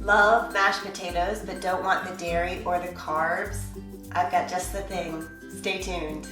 Love mashed potatoes but don't want the dairy or the carbs? I've got just the thing. Stay tuned.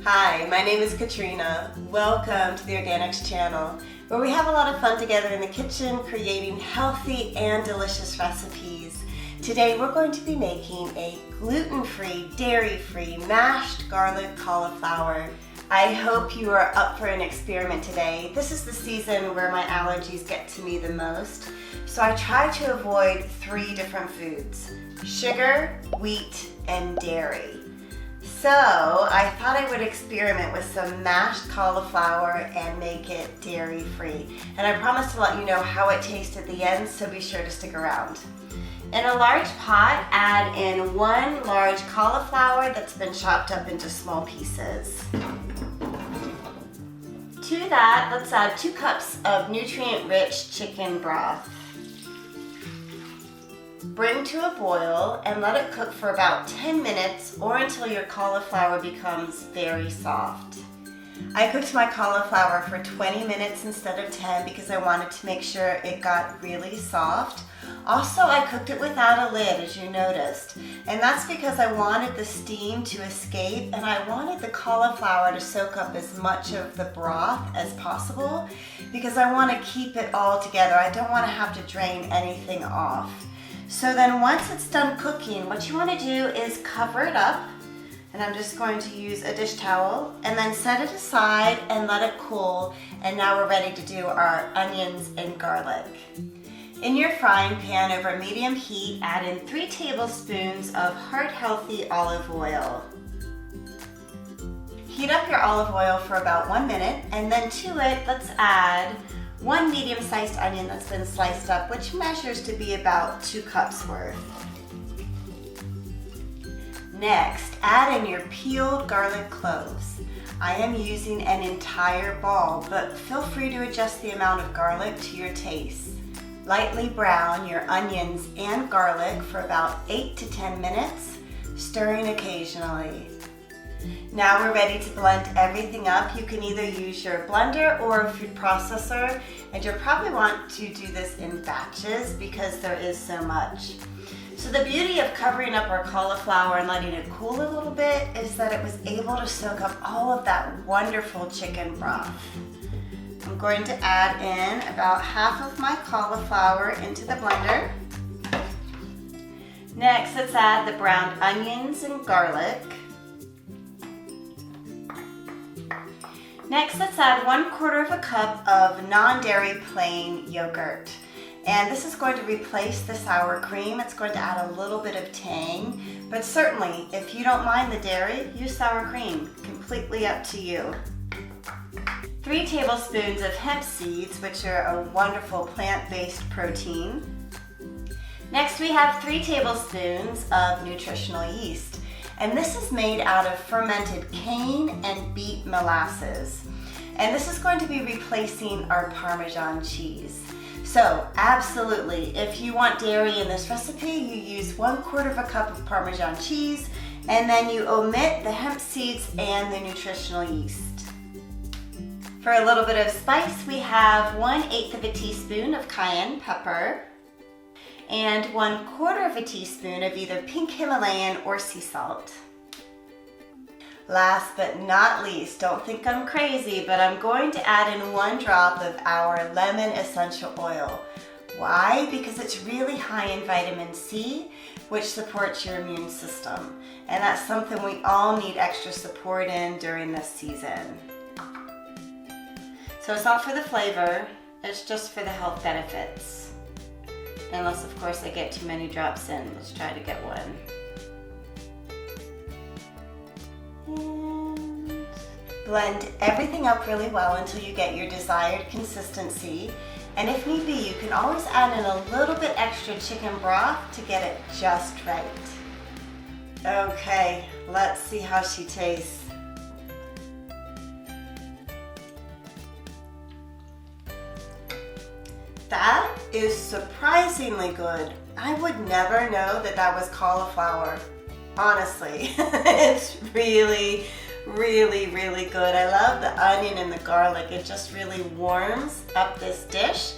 Hi, my name is Katrina. Welcome to the Organixx channel, where we have a lot of fun together in the kitchen creating healthy and delicious recipes. Today we're going to be making a gluten-free, dairy-free mashed garlic cauliflower. I hope you are up for an experiment today. This is the season where my allergies get to me the most, so I try to avoid 3 different foods: sugar, wheat, and dairy. So I thought I would experiment with some mashed cauliflower and make it dairy-free. And I promise to let you know how it tastes at the end, so be sure to stick around. In a large pot, add in 1 large cauliflower that's been chopped up into small pieces. To that, let's add 2 cups of nutrient-rich chicken broth. Bring to a boil and let it cook for about 10 minutes or until your cauliflower becomes very soft. I cooked my cauliflower for 20 minutes instead of 10 because I wanted to make sure it got really soft. Also, I cooked it without a lid, as you noticed, and that's because I wanted the steam to escape and I wanted the cauliflower to soak up as much of the broth as possible because I want to keep it all together. I don't want to have to drain anything off. So then once it's done cooking, what you want to do is cover it up, and I'm just going to use a dish towel and then set it aside and let it cool. And now we're ready to do our onions and garlic. In your frying pan over medium heat, add in 3 tablespoons of heart-healthy olive oil. Heat up your olive oil for about 1 minute, and then to it, let's add 1 medium-sized onion that's been sliced up, which measures to be about 2 cups worth. Next, add in your peeled garlic cloves. I am using an entire ball, but feel free to adjust the amount of garlic to your taste. Lightly brown your onions and garlic for about 8 to 10 minutes, stirring occasionally. Now we're ready to blend everything up. You can either use your blender or a food processor, and you'll probably want to do this in batches because there is so much. So the beauty of covering up our cauliflower and letting it cool a little bit is that it was able to soak up all of that wonderful chicken broth. I'm going to add in about half of my cauliflower into the blender. Next, let's add the browned onions and garlic. Next, let's add 1/4 cup of non-dairy plain yogurt. And this is going to replace the sour cream. It's going to add a little bit of tang, but certainly if you don't mind the dairy, use sour cream. Completely up to you. 3 tablespoons of hemp seeds, which are a wonderful plant-based protein. Next, we have 3 tablespoons of nutritional yeast. And this is made out of fermented cane and beet molasses. And this is going to be replacing our Parmesan cheese. So absolutely, if you want dairy in this recipe, you use 1/4 cup of Parmesan cheese, and then you omit the hemp seeds and the nutritional yeast. For a little bit of spice, we have 1/8 teaspoon of cayenne pepper, and 1/4 teaspoon of either pink Himalayan or sea salt. Last but not least, don't think I'm crazy, but I'm going to add in 1 drop of our lemon essential oil. Why? Because it's really high in vitamin C, which supports your immune system. And that's something we all need extra support in during this season. So it's not for the flavor, it's just for the health benefits. Unless, of course, I get too many drops in. Let's try to get 1. And blend everything up really well until you get your desired consistency. And if need be, you can always add in a little bit extra chicken broth to get it just right. Okay, let's see how she tastes. That is surprisingly good. I would never know that that was cauliflower, honestly. It's really, really, really good. I love the onion and the garlic. It just really warms up this dish,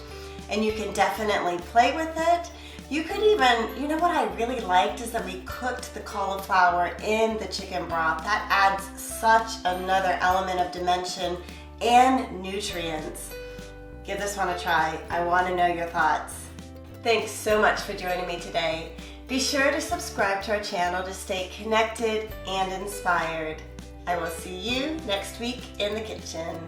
and you can definitely play with it. You could even, you know what I really liked is that we cooked the cauliflower in the chicken broth. That adds such another element of dimension and nutrients. Give this one a try. I want to know your thoughts. Thanks so much for joining me today. Be sure to subscribe to our channel to stay connected and inspired. I will see you next week in the kitchen.